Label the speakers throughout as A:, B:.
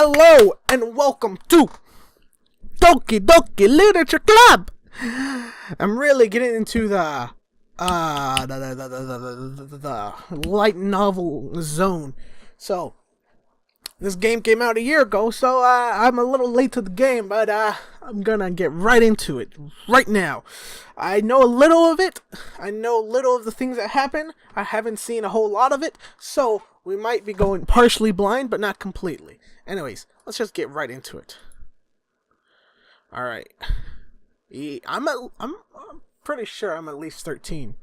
A: Hello and welcome to Doki Doki Literature Club. I'm really getting into the light novel zone. So this game came out a year ago, so I'm a little late to the game, but I'm gonna get right into it right now. I know a little of it. I know a little of the things that happen. I haven't seen a whole lot of it, so we might be going partially blind, but not completely. Anyways, let's just get right into it. All right. I'm pretty sure I'm at least 13.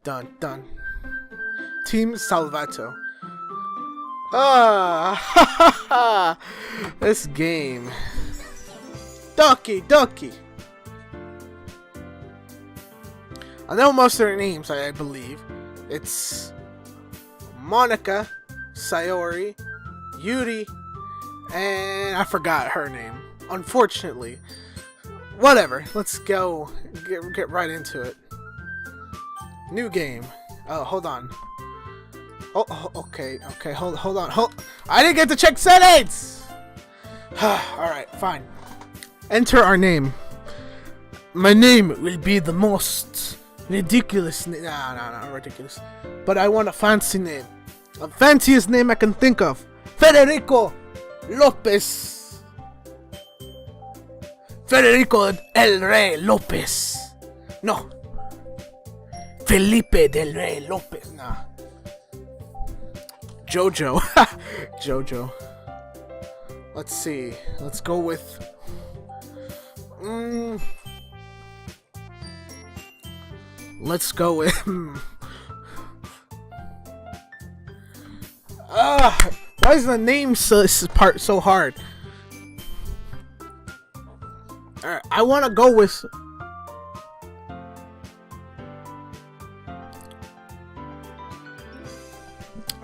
A: Done. Team Salvato. This game. Doki Doki. I know most of their names, I believe. It's Monica, Sayori, Yuri, and I forgot her name, unfortunately. Whatever, let's go get right into it. New game. Oh, hold on. Oh, okay, hold on. I didn't get to check settings! Alright, fine. Enter our name. My name will be the most ridiculous name. No, not ridiculous. But I want a fancy name. The fanciest name I can think of. Federico Lopez. Federico El Rey Lopez. No. Felipe del Rey Lopez. Nah. Jojo. Jojo. Let's see. Let's go with... Let's go with... why is the name part so hard? Alright, I want to go with...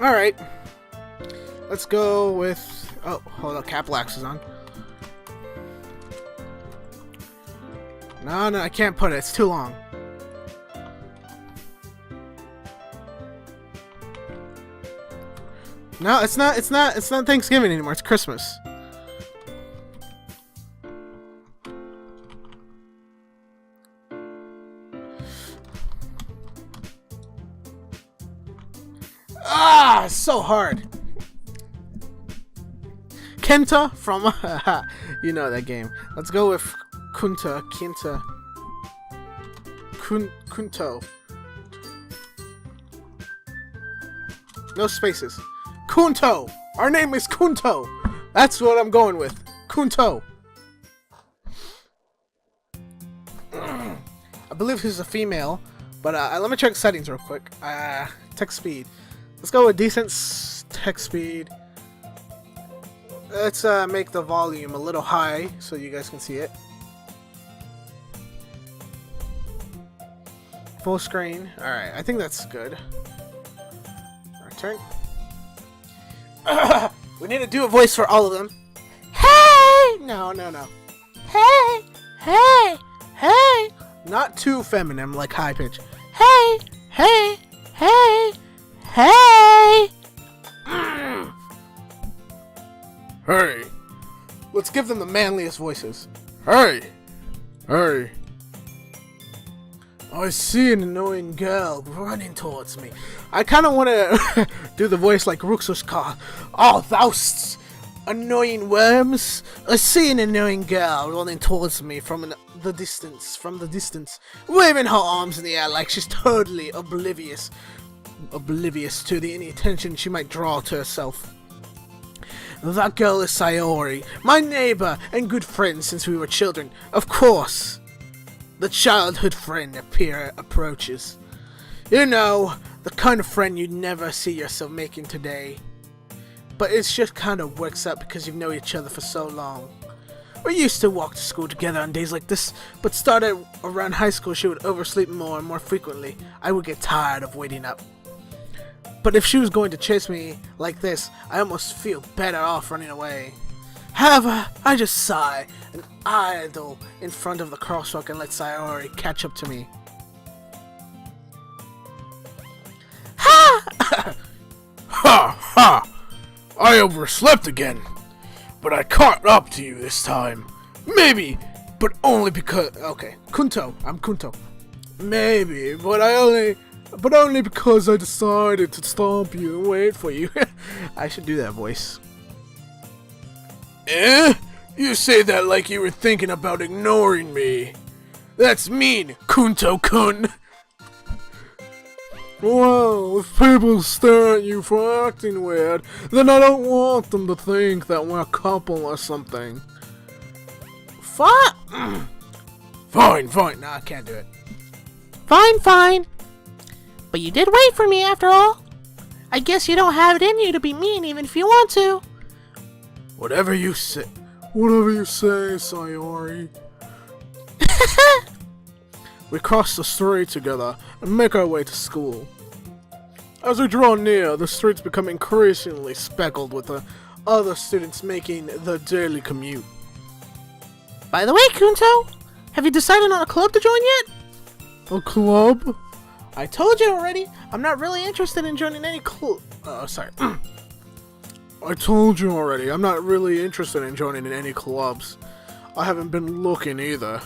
A: Alright. Let's go with... Oh, hold on, Caplax is on. No, I can't put it. It's too long. No, it's not Thanksgiving anymore. It's Christmas. It's so hard. Kenta from you know that game. Let's go with Kenta. KUNTO. No spaces. KUNTO! Our name is KUNTO! That's what I'm going with. KUNTO. I believe he's a female, but let me check settings real quick. Text speed. Let's go with decent text speed. Let's make the volume a little high so you guys can see it. Full screen. Alright, I think that's good. Our turn. We need to do a voice for all of them. Hey! No. Hey! Not too feminine, like high pitch. Hey! Hey! Let's give them the manliest voices. Hey! I see an annoying girl running towards me. I kind of want to do the voice like Ruxuska. Oh, thou's annoying worms. I see an annoying girl running towards me from the distance, waving her arms in the air like she's totally oblivious to any attention she might draw to herself. That girl is Sayori, my neighbor and good friend since we were children. Of course. The childhood friend approaches. You know, the kind of friend you'd never see yourself making today. But it just kind of works out because you've known each other for so long. We used to walk to school together on days like this, but started around high school she would oversleep more and more frequently. I would get tired of waiting up. But if she was going to chase me like this, I almost feel better off running away. However, I just sigh and idle in front of the crosswalk and let Sayori catch up to me. Ha! Ha! I overslept again. But I caught up to you this time. Maybe, but only because... Okay, Kunto. I'm Kunto. Maybe, but only because I decided to stomp you and wait for you. I should do that voice. Eh? You say that like you were thinking about ignoring me. That's mean, Kunto-kun. Well, if people stare at you for acting weird, then I don't want them to think that we're a couple or something. Fine. Fine. Nah, I can't do it.
B: Fine. But you did wait for me after all. I guess you don't have it in you to be mean even if you want to.
A: Whatever you say, Sayori. We cross the street together and make our way to school. As we draw near, the streets become increasingly speckled with the other students making the daily commute.
B: By the way, Kunto, have you decided on a club to join yet?
A: A club?
B: I told you already, I'm not really interested in joining any club.
A: Sorry. I told you already, I'm not really interested in joining in any clubs. I haven't been looking either.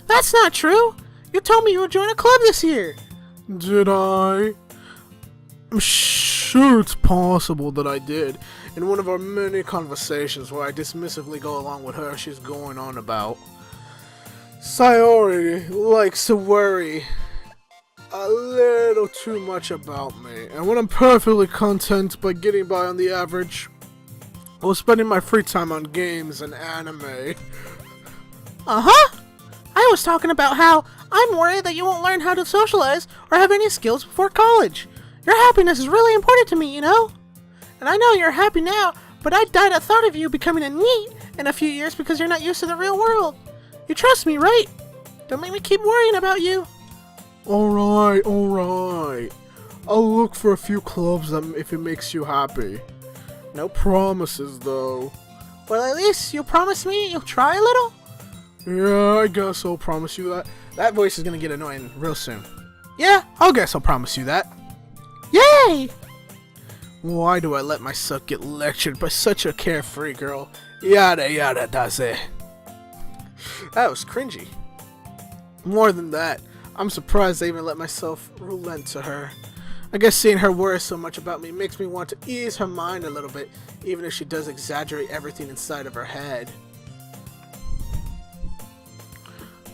B: That's not true. You told me you would join a club this year.
A: Did I? I'm sure it's possible that I did. In one of our many conversations where I dismissively go along with her she's going on about. Sayori likes to worry a little too much about me, and when I'm perfectly content by getting by on the average, I was spending my free time on games and anime.
B: I was talking about how I'm worried that you won't learn how to socialize or have any skills before college. Your happiness is really important to me, you know? And I know you're happy now, but I died at thought of you becoming a NEET in a few years because you're not used to the real world. You trust me, right? Don't make me keep worrying about you.
A: Alright. I'll look for a few clubs if it makes you happy. No promises, though.
B: Well, at least you'll promise me you'll try a little?
A: Yeah, I guess I'll promise you that. That voice is gonna get annoying real soon. Yeah, I guess I'll promise you that.
B: Yay!
A: Why do I let myself get lectured by such a carefree girl? Yada daze. That was cringy. More than that, I'm surprised I even let myself relent to her. I guess seeing her worry so much about me makes me want to ease her mind a little bit, even if she does exaggerate everything inside of her head.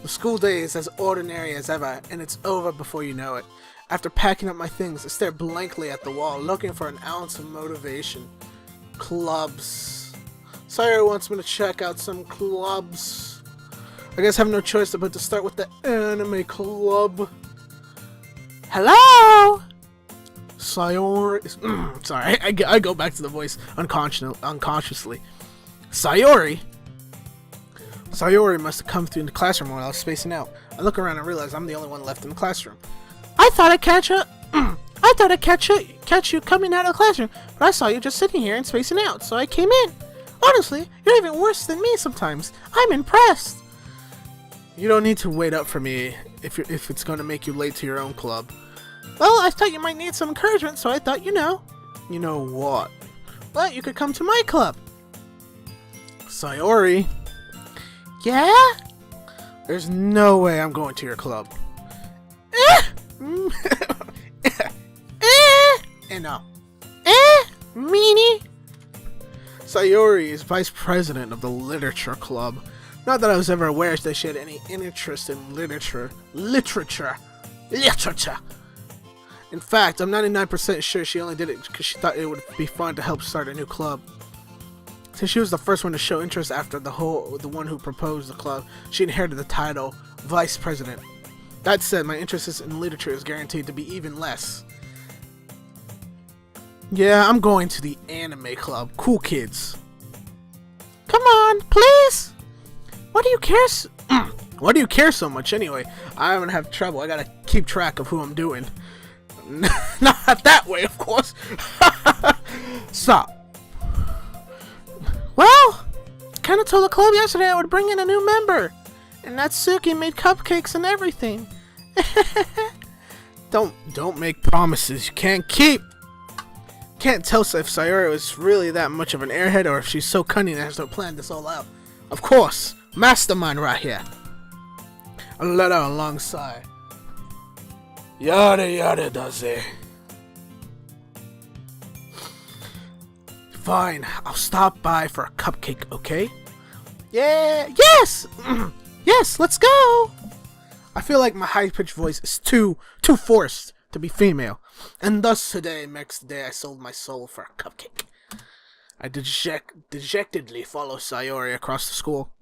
A: The school day is as ordinary as ever, and it's over before you know it. After packing up my things, I stare blankly at the wall, looking for an ounce of motivation. Clubs. Sayori wants me to check out some clubs. I guess I have no choice but to start with the anime club.
B: Hello?
A: Sayori. Sorry, I go back to the voice unconsciously. Sayori must have come through the classroom while I was spacing out. I look around and realize I'm the only one left in the classroom.
B: I thought I'd catch you coming out of the classroom, but I saw you just sitting here and spacing out, so I came in. Honestly, you're even worse than me sometimes. I'm impressed.
A: You don't need to wait up for me if it's going to make you late to your own club.
B: Well, I thought you might need some encouragement, so I thought, you know.
A: You know what?
B: Well, you could come to my club.
A: Sayori.
B: Yeah?
A: There's no way I'm going to your club. And no.
B: Meanie.
A: Sayori is vice president of the literature club. Not that I was ever aware that she had any interest in literature. In fact, I'm 99% sure she only did it because she thought it would be fun to help start a new club. Since she was the first one to show interest after the one who proposed the club, she inherited the title Vice President. That said, my interest in literature is guaranteed to be even less. Yeah, I'm going to the anime club. Cool kids.
B: Come on, please. Why do you care
A: Why do you care so much anyway? I'm gonna have trouble. I gotta keep track of who I'm doing. Not that way, of course. Stop.
B: Well, kinda told the club yesterday I would bring in a new member. And Natsuki made cupcakes and everything.
A: Don't make promises you can't keep. can't tell if Sayori was really that much of an airhead or if she's so cunning and has to plan this all out. Of course, mastermind right here. I let out a long sigh. Yada yada does it. Fine, I'll stop by for a cupcake, okay?
B: Yeah, yes! Yes, let's go!
A: I feel like my high-pitched voice is too forced to be female. And thus today marks the day I sold my soul for a cupcake. I dejectedly follow Sayori across the school.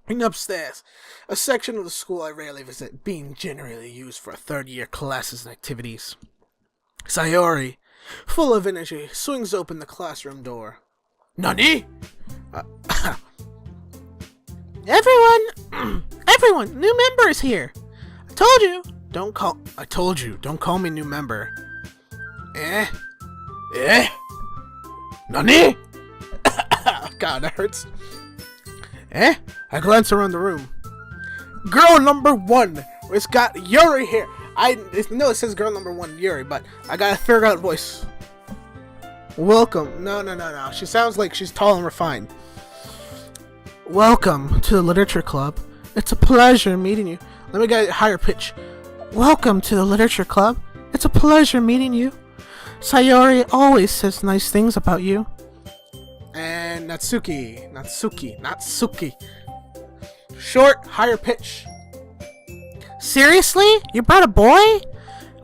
A: And upstairs, a section of the school I rarely visit, being generally used for third-year classes and activities. Sayori, full of energy, swings open the classroom door. Nani?
B: Everyone, new member is here. I told you, don't
A: call me new member. Eh? Nani? God, that hurts. Eh? I glance around the room. Girl number 1. It's got Yuri here. I know it says girl number 1, Yuri, but I gotta figure out voice. Welcome. No. She sounds like she's tall and refined. Welcome to the Literature Club. It's a pleasure meeting you. Let me get a higher pitch. Welcome to the Literature Club. It's a pleasure meeting you. Sayori always says nice things about you. And Natsuki. Short, higher pitch.
B: Seriously? You brought a boy?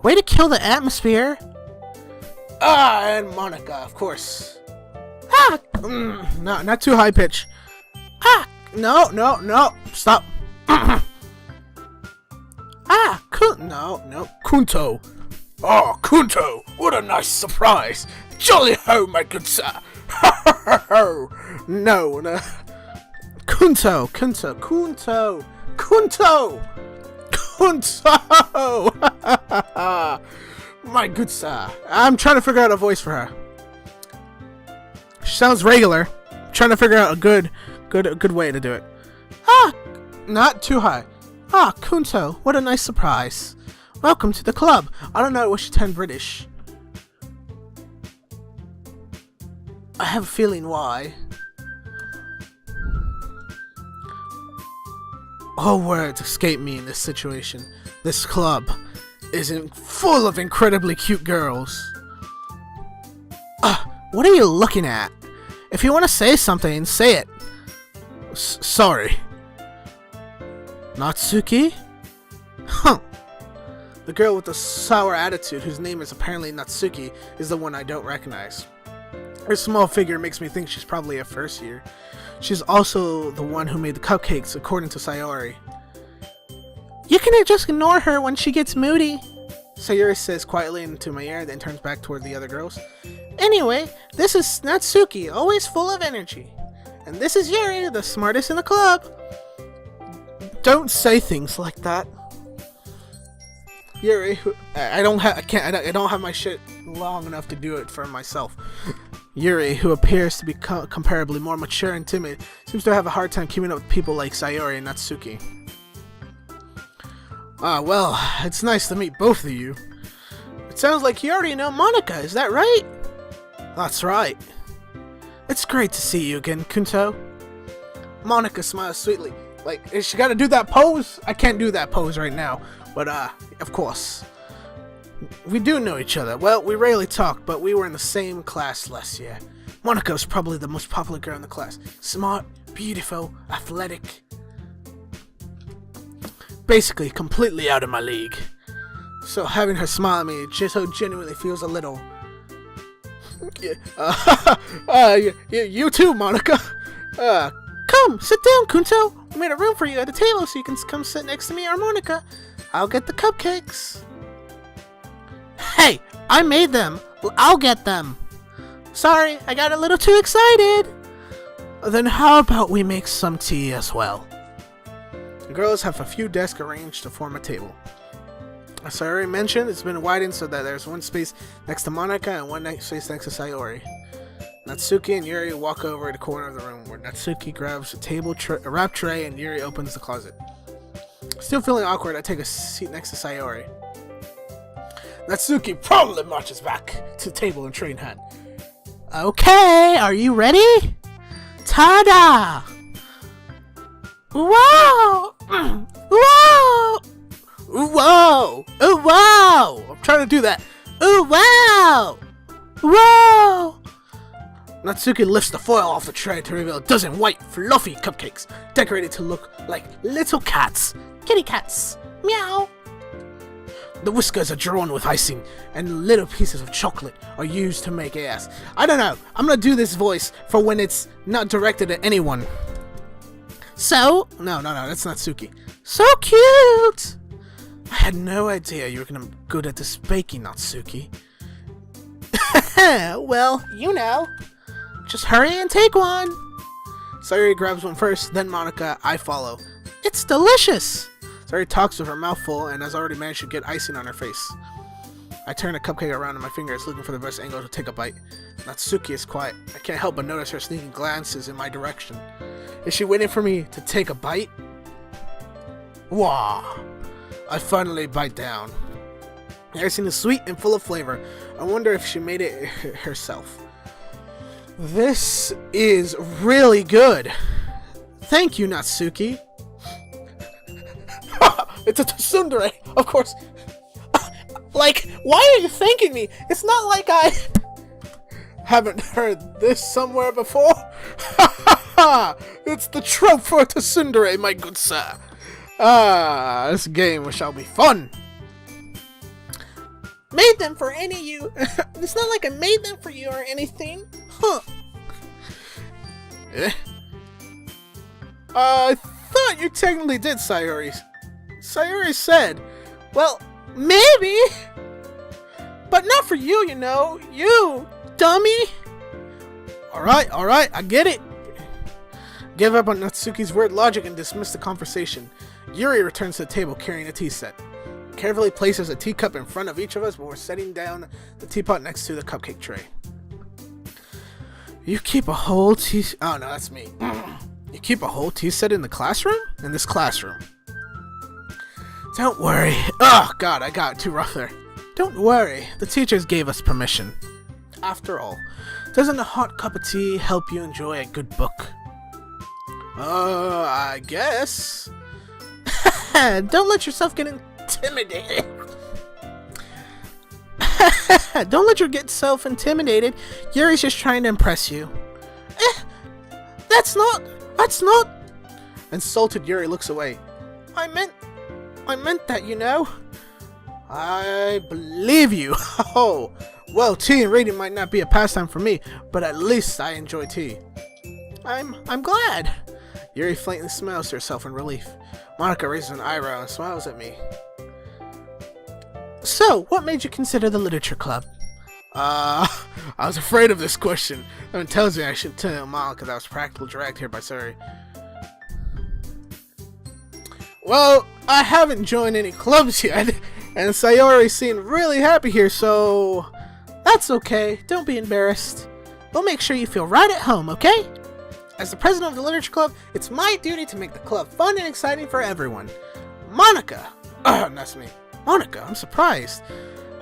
B: Way to kill the atmosphere.
A: And Monica, of course. No, not too high pitch. No. Stop. No. Kunto. Oh, Kunto. What a nice surprise. Jolly ho, my good sir. No. Kunto. My good sir. I'm trying to figure out a voice for her. She sounds regular. I'm trying to figure out a good way to do it. Not too high. Kunto, what a nice surprise. Welcome to the club. I don't know, I wish you turned British. I have a feeling why. All words escape me in this situation. This club isn't full of incredibly cute girls. What are you looking at? If you want to say something, say it. Sorry. Natsuki? The girl with the sour attitude, whose name is apparently Natsuki, is the one I don't recognize. Her small figure makes me think she's probably a first year. She's also the one who made the cupcakes, according to Sayori.
B: You can just ignore her when she gets moody,
A: Sayori says quietly into my ear, then turns back toward the other girls.
B: Anyway, this is Natsuki, always full of energy. And this is Yuri, the smartest in the club.
A: Don't say things like that. Yuri, I don't have my shit long enough to do it for myself. Yuri, who appears to be comparably more mature and timid, seems to have a hard time keeping up with people like Sayori and Natsuki. Well, it's nice to meet both of you. It sounds like you already know Monica, is that right? That's right. It's great to see you again, Kunto. Monica smiles sweetly. Like, is she gotta do that pose? I can't do that pose right now, but of course. We do know each other. Well, we rarely talk, but we were in the same class last year. Monica was probably the most popular girl in the class. Smart, beautiful, athletic. Basically, completely out of my league. So having her smile at me just so genuinely feels a little... you too, Monica.
B: Come, sit down, Kunto. We made a room for you at the table so you can come sit next to me or Monica. I'll get the cupcakes. Hey, I made them. I'll get them. Sorry, I got a little too excited.
A: Then how about we make some tea as well? The girls have a few desks arranged to form a table. As I already mentioned, it's been widened so that there's one space next to Monica and one space next to Sayori. Natsuki and Yuri walk over to the corner of the room where Natsuki grabs a wrap tray and Yuri opens the closet. Still feeling awkward, I take a seat next to Sayori. Natsuki proudly marches back to the table and tray in hand.
B: Okay, are you ready? Ta-da! Whoa! Whoa!
A: Whoa!
B: Whoa!
A: I'm trying to do that.
B: Whoa! Whoa!
A: Natsuki lifts the foil off the tray to reveal a dozen white, fluffy cupcakes, decorated to look like little cats.
B: Kitty cats. Meow.
A: The whiskers are drawn with icing, and little pieces of chocolate are used to make ass. I don't know. I'm gonna do this voice for when it's not directed at anyone.
B: So?
A: No, that's Natsuki.
B: So cute!
A: I had no idea you were gonna be good at this baking, Natsuki.
B: Well, you know. Just hurry and take one.
A: Sayori grabs one first, then Monica. I follow.
B: It's delicious.
A: Sayori talks with her mouth full and has already managed to get icing on her face. I turn a cupcake around in my fingers, looking for the best angle to take a bite. Natsuki is quiet. I can't help but notice her sneaking glances in my direction. Is she waiting for me to take a bite? Wah! I finally bite down. The icing is sweet and full of flavor. I wonder if she made it herself. This is really good. Thank you, Natsuki. It's a tsundere, of course. Like, why are you thanking me? It's not like I haven't heard this somewhere before. It's the trope for a tsundere, my good sir. This game shall be fun.
B: Made them for any of you. It's not like I made them for you or anything. Huh.
A: I thought you technically did, Sayori. Sayori said,
B: well, maybe. But not for you, you know. You, dummy.
A: Alright, I get it. Give up on Natsuki's weird logic and dismiss the conversation. Yuri returns to the table carrying a tea set. Carefully places a teacup in front of each of us before setting down the teapot next to the cupcake tray. You keep a whole tea... Oh, no, that's me. You keep a whole tea set in the classroom? In this classroom. Don't worry. Oh, God, I got too rough there. Don't worry. The teachers gave us permission. After all, doesn't a hot cup of tea help you enjoy a good book? I guess.
B: Don't let yourself get intimidated. Don't let yourself intimidated. Yuri's just trying to impress you. That's not.
A: Insulted Yuri looks away.
B: I meant that, you know.
A: I believe you. Oh, well, tea and reading might not be a pastime for me, but at least I enjoy tea.
B: I'm glad.
A: Yuri faintly smiles to herself in relief. Monica raises an eyebrow and smiles at me.
B: So, what made you consider the literature club?
A: I was afraid of this question. That tells me I should tell Monica that I was practically dragged here by Sayori. Well, I haven't joined any clubs yet, and Sayori seemed really happy here, so...
B: That's okay. Don't be embarrassed. We'll make sure you feel right at home, okay?
A: As the president of the literature club, it's my duty to make the club fun and exciting for everyone. Monica! That's me. Monica, I'm surprised.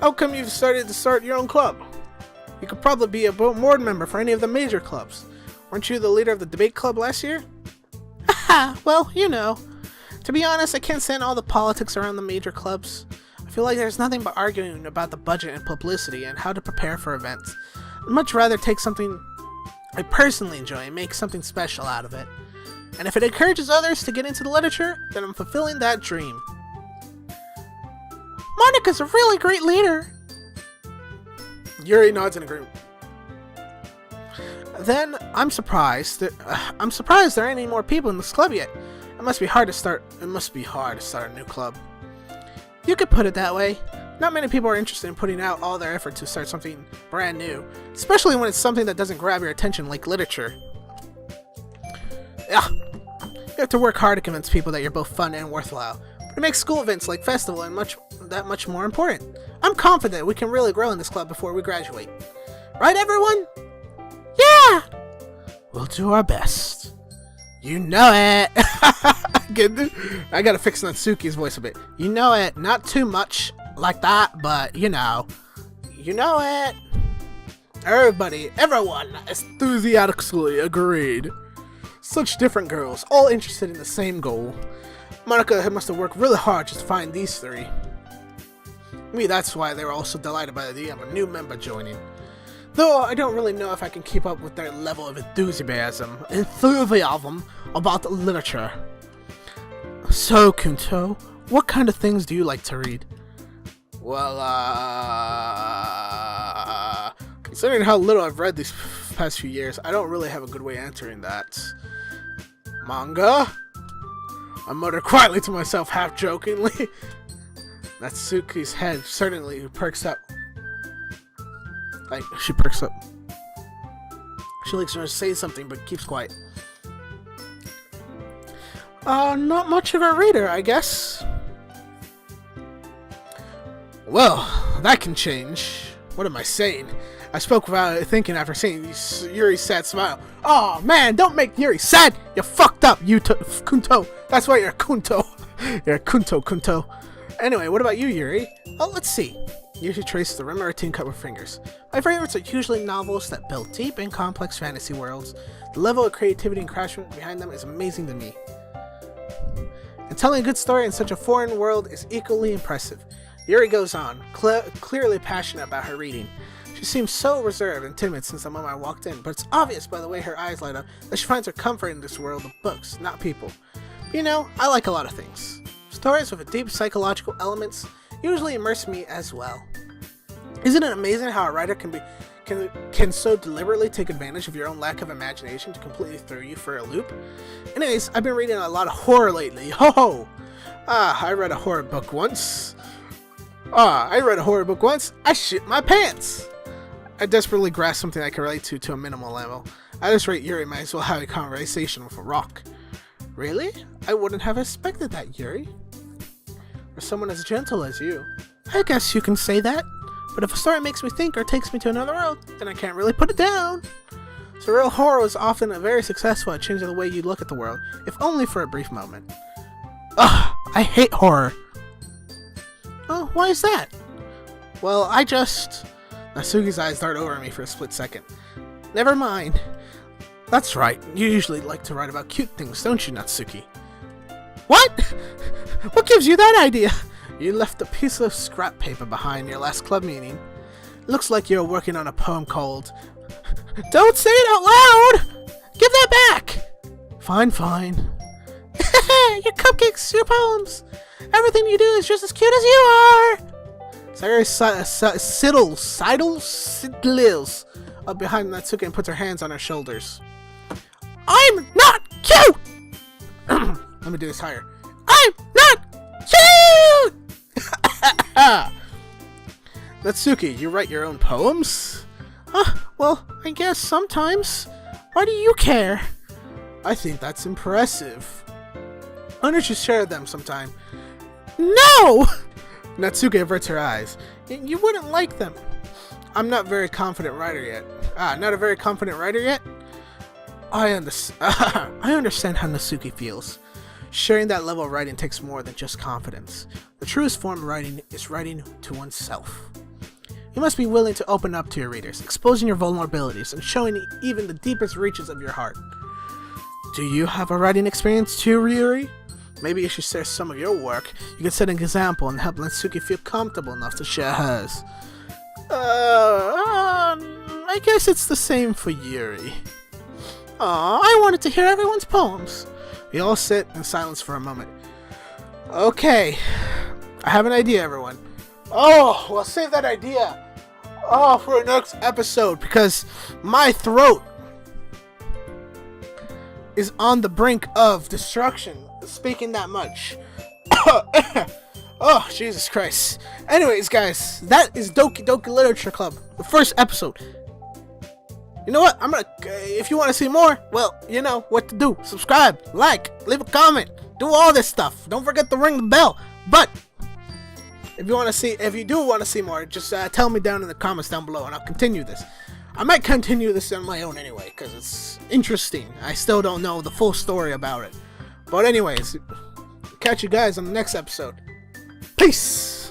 A: How come you've started to start your own club? You could probably be a board member for any of the major clubs. Weren't you the leader of the debate club last year?
B: Haha, well, you know. To be honest, I can't stand all the politics around the major clubs. I feel like there's nothing but arguing about the budget and publicity and how to prepare for events. I'd much rather take something I personally enjoy and make something special out of it. And if it encourages others to get into the literature, then I'm fulfilling that dream. Monica's a really great leader.
A: Yuri nods in agreement.
B: Then I'm surprised there aren't any more people in this club yet. It must be hard to start a new club. You could put it that way. Not many people are interested in putting out all their effort to start something brand new, especially when it's something that doesn't grab your attention like literature. Yeah, you have to work hard to convince people that you're both fun and worthwhile. But it makes school events like festival and that much more important. I'm confident we can really grow in this club before we graduate. Right, everyone? Yeah!
A: We'll do our best. You know it! I gotta fix Natsuki's voice a bit. You know it, not too much like that, but you know. You know it! Everyone enthusiastically agreed. Such different girls, all interested in the same goal. Monica must have worked really hard just to find these three. Maybe that's why they were also delighted by the idea of a new member joining. Though I don't really know if I can keep up with their level of enthusiasm about literature. So, Kunto, what kind of things do you like to read? Well, considering how little I've read these past few years, I don't really have a good way answering that. Manga? I muttered quietly to myself, half jokingly. Natsuki's head certainly perks up. She perks up. She likes to say something, but keeps quiet. Not much of a reader, I guess. Well, that can change. What am I saying? I spoke without thinking after seeing Yuri's sad smile. Oh man, don't make Yuri sad! You fucked up, Kunto. That's why you're Kunto. You're Kunto. Anyway, what about you, Yuri? Oh, let's see. Yuri traced the rim of her tin cup with fingers. My favorites are usually novels that build deep and complex fantasy worlds. The level of creativity and craftsmanship behind them is amazing to me. And telling a good story in such a foreign world is equally impressive. Yuri goes on, clearly passionate about her reading. She seems so reserved and timid since the moment I walked in, but it's obvious by the way her eyes light up that she finds her comfort in this world of books, not people. You know, I like a lot of things. Stories with deep psychological elements usually immerse me as well. Isn't it amazing how a writer can so deliberately take advantage of your own lack of imagination to completely throw you for a loop? Anyways, I've been reading a lot of horror lately. Ho ho! I read a horror book once. I shit my pants! I desperately grasped something I could relate to a minimal level. At this rate, Yuri might as well have a conversation with a rock. Really? I wouldn't have expected that, Yuri. For someone as gentle as you. I guess you can say that. But if a story makes me think or takes me to another world, then I can't really put it down. Surreal horror is often very successful at changing the way you look at the world, if only for a brief moment. Ugh, I hate horror. Oh, why is that? Well, Natsuki's eyes dart over at me for a split second. Never mind. That's right, you usually like to write about cute things, don't you, Natsuki? What? What gives you that idea? You left a piece of scrap paper behind your last club meeting. Looks like you're working on a poem called... Don't say it out loud! Give that back! Fine. Your cupcakes, your poems. Everything you do is just as cute as you are! Sayuri sidles up behind Natsuki and puts her hands on her shoulders. I'm not cute! Let me do this higher. I'm not cute! Natsuki, you write your own poems? Well, I guess sometimes. Why do you care? I think that's impressive. Why don't you share them sometime? No! Natsuki averts her eyes. You wouldn't like them. I'm not a very confident writer yet. Not a very confident writer yet? I understand how Natsuki feels. Sharing that level of writing takes more than just confidence. The truest form of writing is writing to oneself. You must be willing to open up to your readers, exposing your vulnerabilities and showing even the deepest reaches of your heart. Do you have a writing experience too, Ryuri? Maybe you should share some of your work. You can set an example and help Natsuki feel comfortable enough to share hers. I guess it's the same for Yuri. Aw, I wanted to hear everyone's poems. We all sit in silence for a moment. Okay, I have an idea, everyone. Oh, well, save that idea. Oh, for our next episode, because my throat is on the brink of destruction. Speaking that much. Oh, Jesus Christ. Anyways, guys, that is Doki Doki Literature Club, the first episode. You know what? If you want to see more, well, you know what to do. Subscribe, like, leave a comment, do all this stuff. Don't forget to ring the bell. But if you do want to see more, just tell me down in the comments down below, and I'll continue this. I might continue this on my own anyway, because it's interesting. I still don't know the full story about it. But anyways, catch you guys on the next episode. Peace!